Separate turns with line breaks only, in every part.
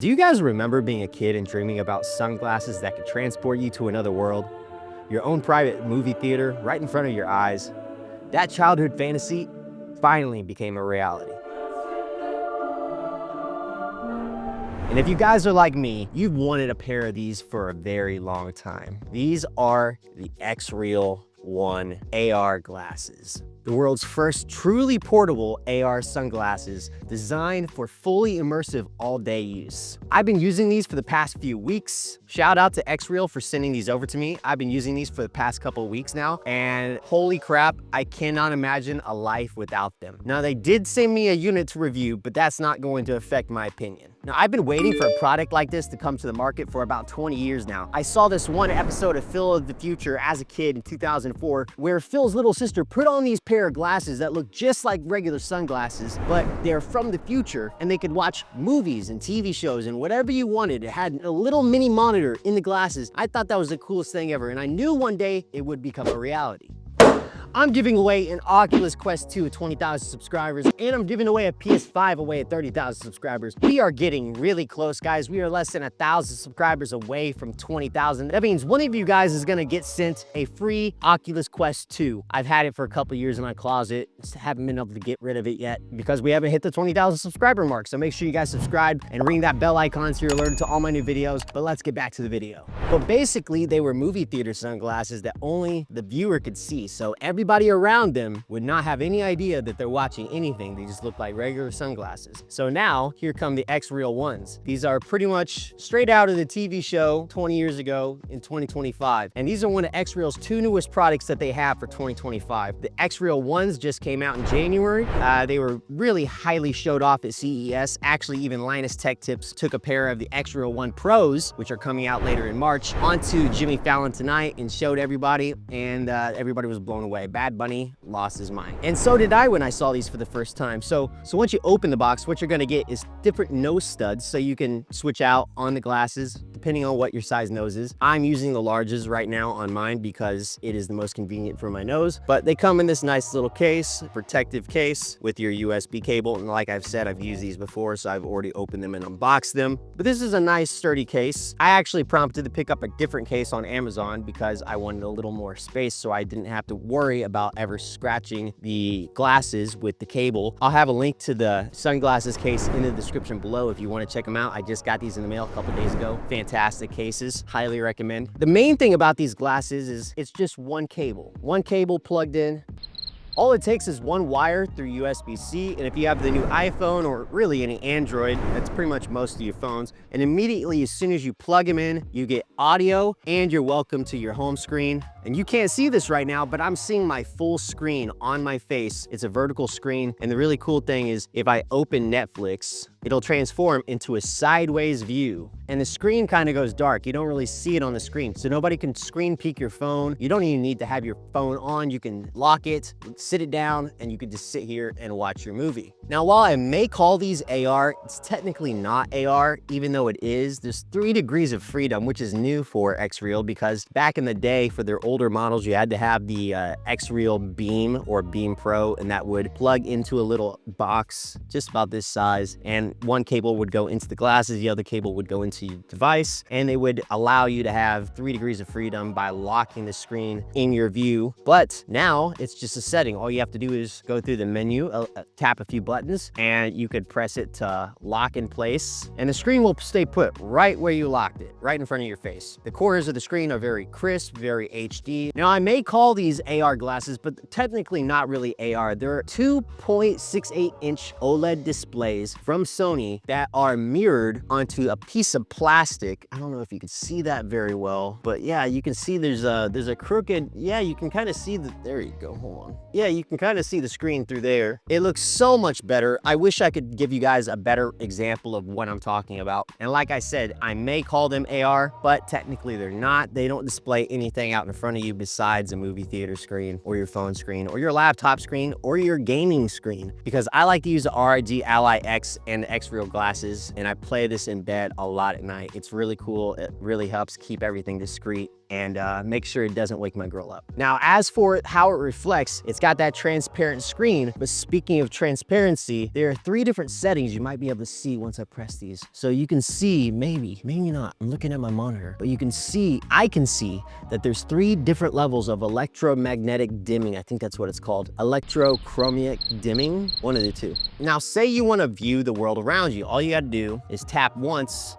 Do you guys remember being a kid and dreaming about sunglasses that could transport you to another world? Your own private movie theater right in front of your eyes? That childhood fantasy finally became a reality. And if you guys are like me, you've wanted a pair of these for a very long time. These are the XReal One AR glasses. The world's first truly portable AR sunglasses designed for fully immersive all-day use. I've been using these for the past few weeks. Shout out to XReal for sending these over to me. I've been using these for the past couple of weeks now, and holy crap, I cannot imagine a life without them. Now, they did send me a unit to review, but that's not going to affect my opinion. Now, I've been waiting for a product like this to come to the market for about 20 years now. I saw this one episode of Phil of the Future as a kid in 2004, where Phil's little sister put on these pair of glasses that look just like regular sunglasses, but they're from the future and they could watch movies and TV shows and whatever you wanted. It had a little mini monitor in the glasses. I thought that was the coolest thing ever, and I knew one day it would become a reality. I'm giving away an Oculus Quest 2 at 20,000 subscribers, and I'm giving away a PS5 away at 30,000 subscribers. We are getting really close, guys. We are less than 1,000 subscribers away from 20,000. That means one of you guys is gonna get sent a free Oculus Quest 2. I've had it for a couple years in my closet. Just haven't been able to get rid of it yet because we haven't hit the 20,000 subscriber mark. So make sure you guys subscribe and ring that bell icon so you're alerted to all my new videos. But let's get back to the video. But basically, they were movie theater sunglasses that only the viewer could see. So everybody around them would not have any idea that they're watching anything. They just look like regular sunglasses. So now, here come the XReal Ones. These are pretty much straight out of the TV show 20 years ago in 2025. And these are one of XReal's two newest products that they have for 2025. The XReal Ones just came out in January. They were really highly showed off at CES. Actually, even Linus Tech Tips took a pair of the XReal One Pros, which are coming out later in March, onto Jimmy Fallon Tonight and showed everybody, and everybody was blown away. Bad Bunny lost his mind. And so did I when I saw these for the first time. So once you open the box, what you're gonna get is different nose studs, so you can switch out on the glasses depending on what your size nose is. I'm using the larges right now on mine because it is the most convenient for my nose, but they come in this nice little case, protective case with your USB cable. And like I've said, I've used these before, so I've already opened them and unboxed them. But this is a nice sturdy case. I actually prompted to pick up a different case on Amazon because I wanted a little more space so I didn't have to worry about ever scratching the glasses with the cable. I'll have a link to the sunglasses case in the description below if you want to check them out. I just got these in the mail a couple days ago. Fantastic cases, highly recommend. The main thing about these glasses is it's just one cable plugged in. All it takes is one wire through USB-C, and if you have the new iPhone or really any Android, that's pretty much most of your phones, and immediately as soon as you plug them in, you get audio and you're welcome to your home screen. And you can't see this right now, but I'm seeing my full screen on my face. It's a vertical screen, and the really cool thing is if I open Netflix, it'll transform into a sideways view, and the screen kind of goes dark. You don't really see it on the screen, so nobody can screen peek your phone. You don't even need to have your phone on. You can lock it, sit it down, and you can just sit here and watch your movie. Now, while I may call these AR, it's technically not AR, even though it is. There's 3 degrees of freedom, which is new for XReal, because back in the day for their older models, you had to have the XReal Beam or Beam Pro, and that would plug into a little box just about this size, and one cable would go into the glasses, the other cable would go into your device, and they would allow you to have 3 degrees of freedom by locking the screen in your view. But now it's just a setting. All you have to do is go through the menu, tap a few buttons, and you could press it to lock in place, and the screen will stay put right where you locked it, right in front of your face. The corners of the screen are very crisp, very HD. Now, I may call these AR glasses, but technically not really AR. They're 2.68-inch OLED displays from Sony that are mirrored onto a piece of plastic. I don't know if you can see that very well, but yeah, you can see there's a crooked, yeah, you can kind of see the, there you go, hold on. Yeah, you can kind of see the screen through there. It looks so much better. I wish I could give you guys a better example of what I'm talking about. And like I said, I may call them AR, but technically they're not. They don't display anything out in front of you besides a movie theater screen or your phone screen or your laptop screen or your gaming screen, because I like to use the RIG Ally X and the XReal glasses, and I play this in bed a lot at night. It's really cool. It really helps keep everything discreet. and make sure it doesn't wake my girl up. Now, as for how it reflects, it's got that transparent screen, but speaking of transparency, there are 3 different settings you might be able to see once I press these. So you can see, maybe not, I'm looking at my monitor, but I can see that there's 3 different levels of electromagnetic dimming. I think that's what it's called. Electrochromic dimming, one of the 2. Now, say you want to view the world around you. All you got to do is tap once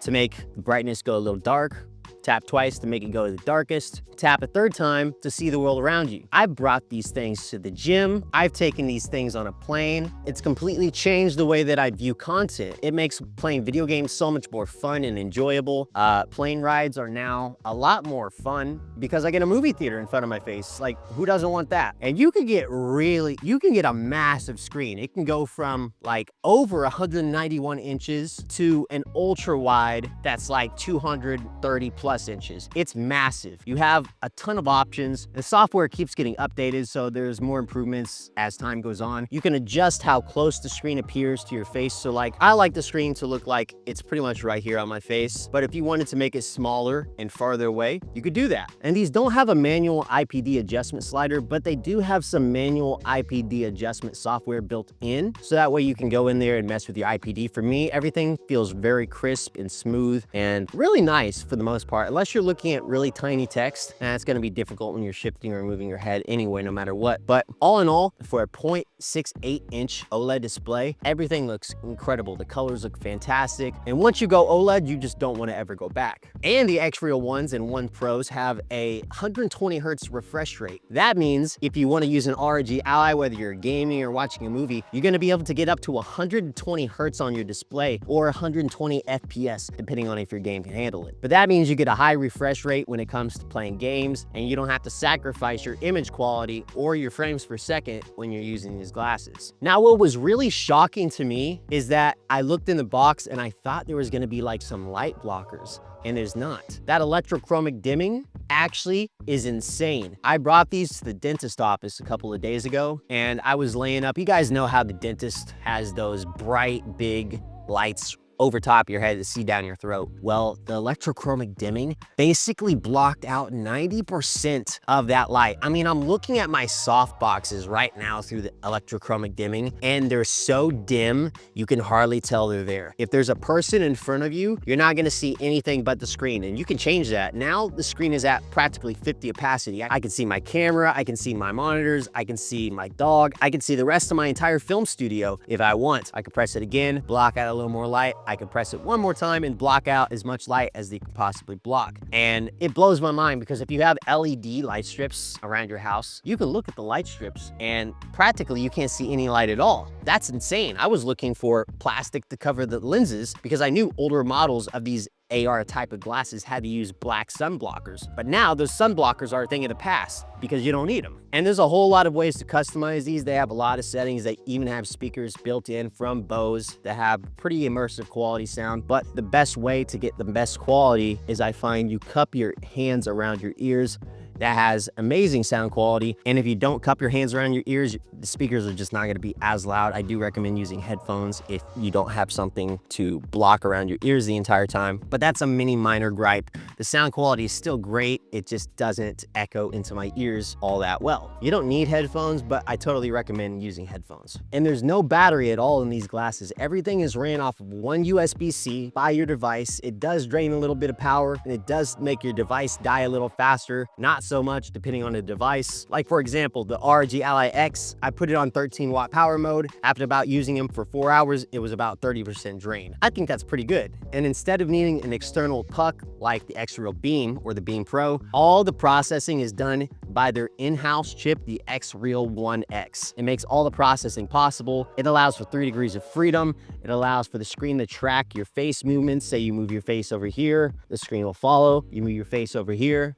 to make the brightness go a little dark, tap twice to make it go to the darkest, tap a 3rd time to see the world around you. I've brought these things to the gym. I've taken these things on a plane. It's completely changed the way that I view content. It makes playing video games so much more fun and enjoyable. Plane rides are now a lot more fun because I get a movie theater in front of my face. Like, who doesn't want that? And you can get a massive screen. It can go from like over 191 inches to an ultra wide that's like 230 plus inches. It's massive. You have a ton of options. The software keeps getting updated, so there's more improvements as time goes on. You can adjust how close the screen appears to your face. So like, I like the screen to look like it's pretty much right here on my face, but if you wanted to make it smaller and farther away, you could do that. And these don't have a manual IPD adjustment slider, but they do have some manual IPD adjustment software built in, so that way you can go in there and mess with your IPD. For me, everything feels very crisp and smooth and really nice for the most part, unless you're looking at really tiny text, and it's going to be difficult when you're shifting or moving your head anyway, no matter what. But all in all, for a 0.68 inch OLED display, everything looks incredible. The colors look fantastic. And once you go OLED, you just don't want to ever go back. And the XReal Ones and One Pros have a 120 hertz refresh rate. That means if you want to use an ROG Ally, whether you're gaming or watching a movie, you're going to be able to get up to 120 hertz on your display or 120 FPS, depending on if your game can handle it. But that means you get a high refresh rate when it comes to playing games, and you don't have to sacrifice your image quality or your frames per second when you're using these glasses. Now, what was really shocking to me is that I looked in the box and I thought there was going to be like some light blockers, and there's not. That electrochromic dimming actually is insane. I brought these to the dentist office a couple of days ago, and I was laying up. You guys know how the dentist has those bright, big lights over top of your head to see down your throat. Well, the electrochromic dimming basically blocked out 90% of that light. I mean, I'm looking at my soft boxes right now through the electrochromic dimming, and they're so dim, you can hardly tell they're there. If there's a person in front of you, you're not gonna see anything but the screen, and you can change that. Now, the screen is at practically 50 opacity. I can see my camera, I can see my monitors, I can see my dog, I can see the rest of my entire film studio if I want. I can press it again, block out a little more light. I can press it one more time and block out as much light as they can possibly block. And it blows my mind because if you have LED light strips around your house, you can look at the light strips and practically you can't see any light at all. That's insane. I was looking for plastic to cover the lenses because I knew older models of these AR type of glasses had to use black sun blockers. But now those sun blockers are a thing of the past because you don't need them. And there's a whole lot of ways to customize these. They have a lot of settings. They even have speakers built in from Bose that have pretty immersive quality sound. But the best way to get the best quality is I find you cup your hands around your ears. That has amazing sound quality. And if you don't cup your hands around your ears, the speakers are just not gonna be as loud. I do recommend using headphones if you don't have something to block around your ears the entire time. But that's a mini minor gripe. The sound quality is still great. It just doesn't echo into my ears all that well. You don't need headphones, but I totally recommend using headphones. And there's no battery at all in these glasses. Everything is ran off of one USB-C by your device. It does drain a little bit of power, and it does make your device die a little faster. Not so much depending on the device. Like for example, the ROG Ally X, I put it on 13-watt power mode. After about using them for 4 hours, it was about 30% drain. I think that's pretty good. And instead of needing an external puck like the XReal Beam or the Beam Pro, all the processing is done by their in-house chip, the XReal One X. It makes all the processing possible. It allows for 3 degrees of freedom. It allows for the screen to track your face movements. Say you move your face over here, the screen will follow. You move your face over here,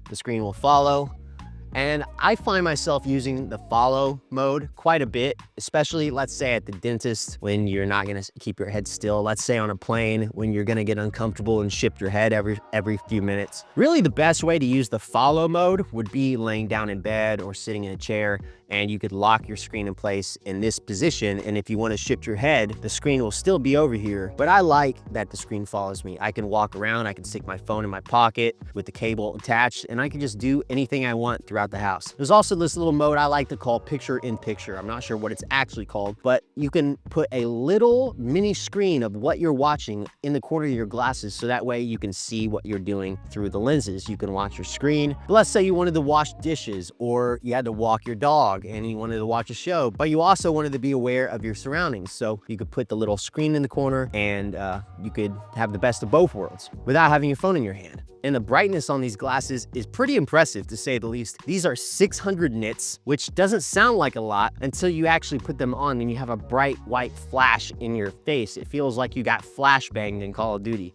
the screen will follow. And I find myself using the follow mode quite a bit, especially let's say at the dentist when you're not gonna keep your head still. Let's say on a plane when you're gonna get uncomfortable and shift your head every few minutes. Really the best way to use the follow mode would be laying down in bed or sitting in a chair and you could lock your screen in place in this position. And if you want to shift your head, the screen will still be over here. But I like that the screen follows me. I can walk around, I can stick my phone in my pocket with the cable attached, and I can just do anything I want throughout the house. There's also this little mode I like to call picture in picture. I'm not sure what it's actually called, but you can put a little mini screen of what you're watching in the corner of your glasses, so that way you can see what you're doing through the lenses. You can watch your screen. But let's say you wanted to wash dishes, or you had to walk your dog and you wanted to watch a show, but you also wanted to be aware of your surroundings. So you could put the little screen in the corner, and you could have the best of both worlds without having your phone in your hand. And the brightness on these glasses is pretty impressive, to say the least. These are 600 nits, which doesn't sound like a lot until you actually put them on and you have a bright white flash in your face. It feels like you got flashbanged in Call of Duty.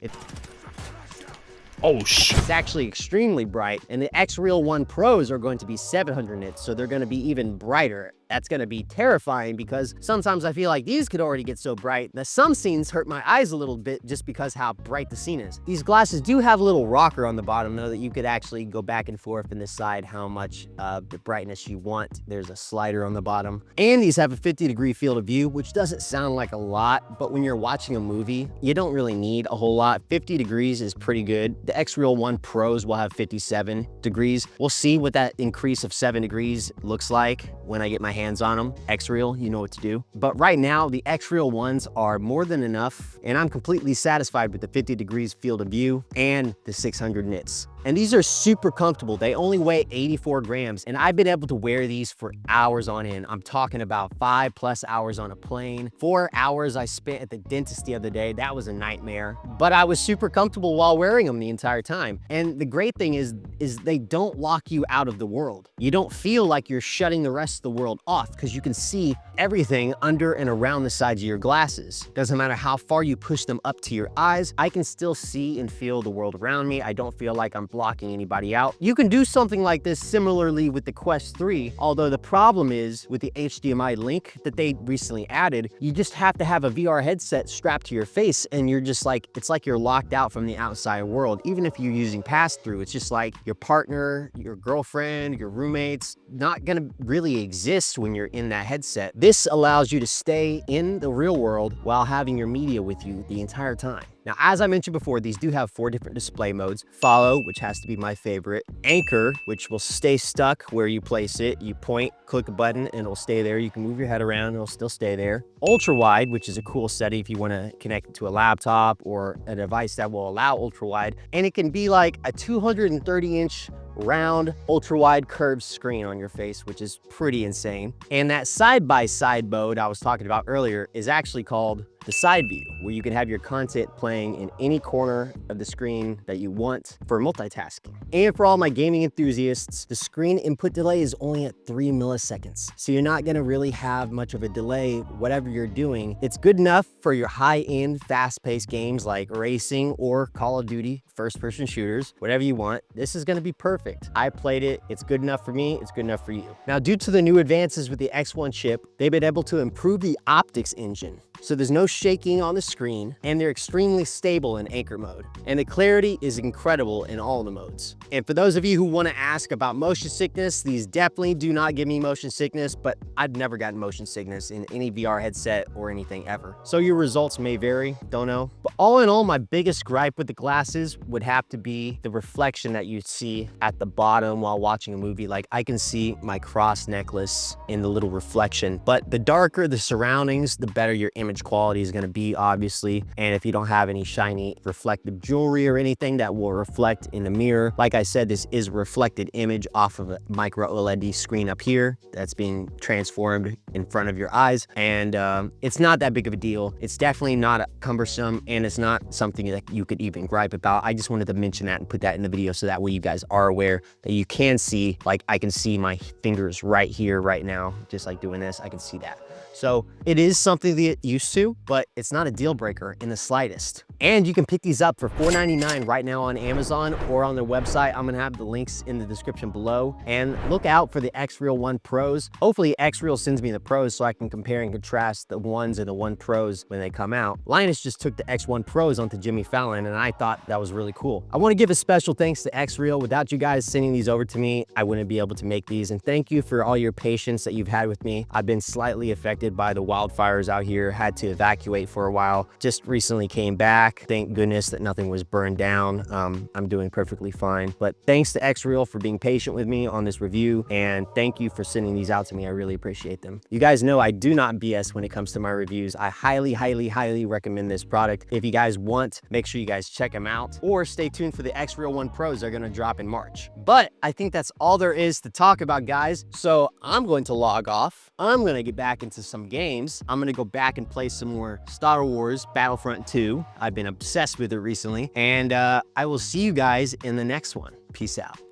Oh, shit.
It's actually extremely bright, and the XReal One Pros are going to be 700 nits, so they're going to be even brighter. That's going to be terrifying, because sometimes I feel like these could already get so bright that some scenes hurt my eyes a little bit just because how bright the scene is. These glasses do have a little rocker on the bottom, though, that you could actually go back and forth and decide how much the brightness you want. There's a slider on the bottom. And these have a 50-degree field of view, which doesn't sound like a lot, but when you're watching a movie, you don't really need a whole lot. 50 degrees is pretty good. The XReal One Pros will have 57 degrees. We'll see what that increase of 7 degrees looks like when I get my hands on them. XReal, you know what to do. But right now, the XReal Ones are more than enough, and I'm completely satisfied with the 50 degrees field of view and the 600 nits. And these are super comfortable. They only weigh 84 grams, and I've been able to wear these for hours on end. I'm talking about 5+ hours on a plane. 4 hours I spent at the dentist the other day. That was a nightmare, but I was super comfortable while wearing them the entire time. And the great thing is they don't lock you out of the world. You don't feel like you're shutting the rest of the world off, because you can see everything under and around the sides of your glasses. Doesn't matter how far you push them up to your eyes, I can still see and feel the world around me. I don't feel like I'm blocking anybody out. You can do something like this similarly with the Quest 3, although the problem is with the HDMI link that they recently added, you just have to have a VR headset strapped to your face, and you're just like, it's like you're locked out from the outside world. Even if you're using pass-through, it's just like your partner, your girlfriend, your roommates, not gonna really exist when you're in that headset. This allows you to stay in the real world while having your media with you the entire time. Now, as I mentioned before, these do have 4 different display modes. Follow, which has to be my favorite. Anchor, which will stay stuck where you place it. You point, click a button, and it'll stay there. You can move your head around, and it'll still stay there. Ultra wide, which is a cool setting if you want to connect it to a laptop or a device that will allow ultra wide. And it can be like a 230-inch round ultra wide curved screen on your face, which is pretty insane. And that side-by-side mode I was talking about earlier is actually called the side view, where you can have your content playing in any corner of the screen that you want for multitasking. And for all my gaming enthusiasts, the screen input delay is only at 3 milliseconds. So you're not gonna really have much of a delay, whatever you're doing. It's good enough for your high-end, fast-paced games like racing or Call of Duty, first-person shooters, whatever you want. This is gonna be perfect. I played it, it's good enough for me, it's good enough for you. Now, due to the new advances with the X1 chip, they've been able to improve the optics engine. So there's no shaking on the screen, and they're extremely stable in anchor mode. And the clarity is incredible in all the modes. And for those of you who want to ask about motion sickness, these definitely do not give me motion sickness, but I've never gotten motion sickness in any VR headset or anything ever. So your results may vary, don't know. But all in all, my biggest gripe with the glasses would have to be the reflection that you see at the bottom while watching a movie. Like, I can see my cross necklace in the little reflection, but the darker the surroundings, the better your image quality is going to be, obviously. And if you don't have any shiny reflective jewelry or anything that will reflect in the mirror, like I said, this is a reflected image off of a micro OLED screen up here that's being transformed in front of your eyes. And it's not that big of a deal. It's definitely not cumbersome, and it's not something that you could even gripe about. I just wanted to mention that and put that in the video so that way you guys are aware that you can see, like, I can see my fingers right here, right now, just like doing this, I can see that. So it is something to get used to, but it's not a deal breaker in the slightest. And you can pick these up for $4.99 right now on Amazon or on their website. I'm gonna have the links in the description below. And look out for the XReal One Pros. Hopefully XReal sends me the Pros so I can compare and contrast the ones and the One Pros when they come out. Linus just took the X1 Pros onto Jimmy Fallon, and I thought that was really cool. I wanna give a special thanks to XReal. Without you guys sending these over to me, I wouldn't be able to make these. And thank you for all your patience that you've had with me. I've been slightly affected by the wildfires out here, had to evacuate for a while. Just recently came back. Thank goodness that nothing was burned down. I'm doing perfectly fine. But thanks to XReal for being patient with me on this review, and thank you for sending these out to me. I really appreciate them. You guys know I do not BS when it comes to my reviews. I highly, highly, highly recommend this product. If you guys want, make sure you guys check them out, or stay tuned for the XReal One Pros. They're gonna drop in March. But I think that's all there is to talk about, guys. So I'm going to log off. I'm gonna get back into some games. I'm gonna go back and play some more Star Wars Battlefront 2. I've been obsessed with it recently, and I will see you guys in the next one. Peace out.